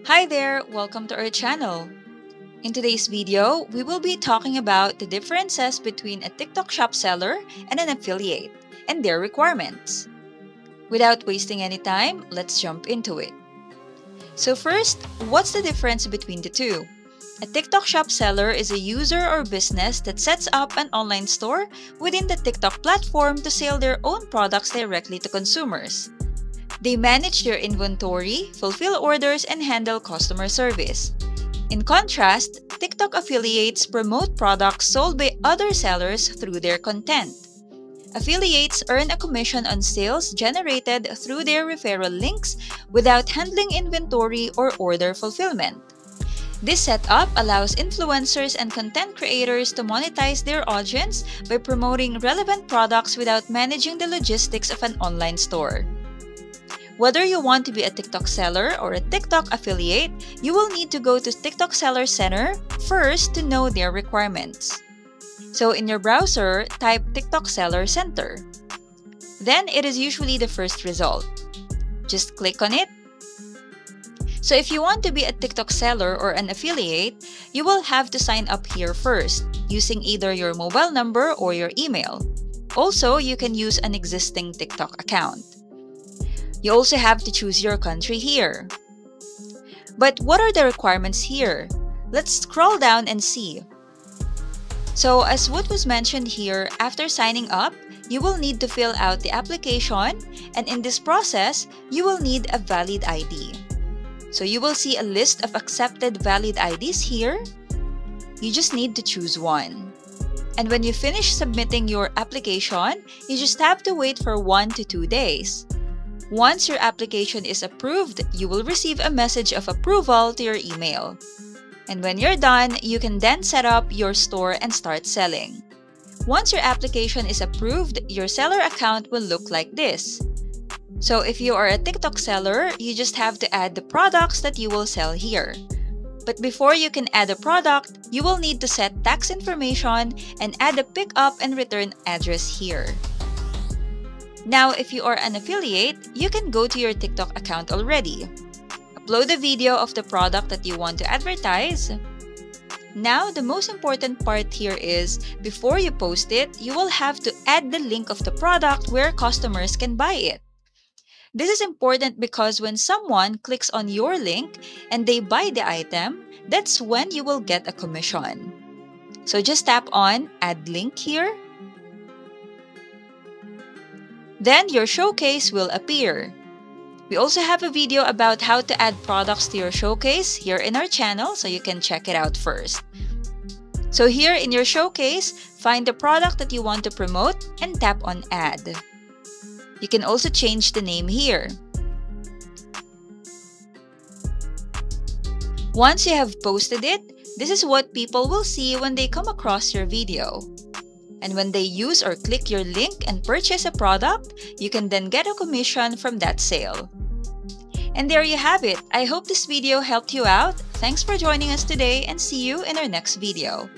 Hi there, welcome to our channel. In today's video, we will be talking about the differences between a TikTok shop seller and an affiliate and their requirements. Without wasting any time, let's jump into it. So first, what's the difference between the two? A TikTok shop seller is a user or business that sets up an online store within the TikTok platform to sell their own products directly to consumers. They manage their inventory, fulfill orders, and handle customer service. In contrast, TikTok affiliates promote products sold by other sellers through their content. Affiliates earn a commission on sales generated through their referral links without handling inventory or order fulfillment. This setup allows influencers and content creators to monetize their audience by promoting relevant products without managing the logistics of an online store. Whether you want to be a TikTok seller or a TikTok affiliate, you will need to go to TikTok Seller Center first to know their requirements. So in your browser, type TikTok Seller Center. Then it is usually the first result. Just click on it. So if you want to be a TikTok seller or an affiliate, you will have to sign up here first, using either your mobile number or your email. Also, you can use an existing TikTok account. You also have to choose your country here. But what are the requirements here? Let's scroll down and see. So as what was mentioned here, after signing up, you will need to fill out the application, and in this process, you will need a valid ID. So you will see a list of accepted valid IDs here. You just need to choose one. And when you finish submitting your application, you just have to wait for 1 to 2 days. Once your application is approved, you will receive a message of approval to your email. And when you're done, you can then set up your store and start selling. Once your application is approved, your seller account will look like this. So if you are a TikTok seller, you just have to add the products that you will sell here. But before you can add a product, you will need to set tax information and add a pickup and return address here. Now, if you are an affiliate, you can go to your TikTok account already. Upload a video of the product that you want to advertise. Now, the most important part here is, before you post it, you will have to add the link of the product where customers can buy it. This is important because when someone clicks on your link and they buy the item, that's when you will get a commission. So just tap on Add Link here. Then your showcase will appear. We also have a video about how to add products to your showcase here in our channel, so you can check it out first. So here in your showcase, find the product that you want to promote and tap on Add. You can also change the name here. Once you have posted it, this is what people will see when they come across your video. And when they use or click your link and purchase a product, you can then get a commission from that sale. And there you have it. I hope this video helped you out. Thanks for joining us today and see you in our next video.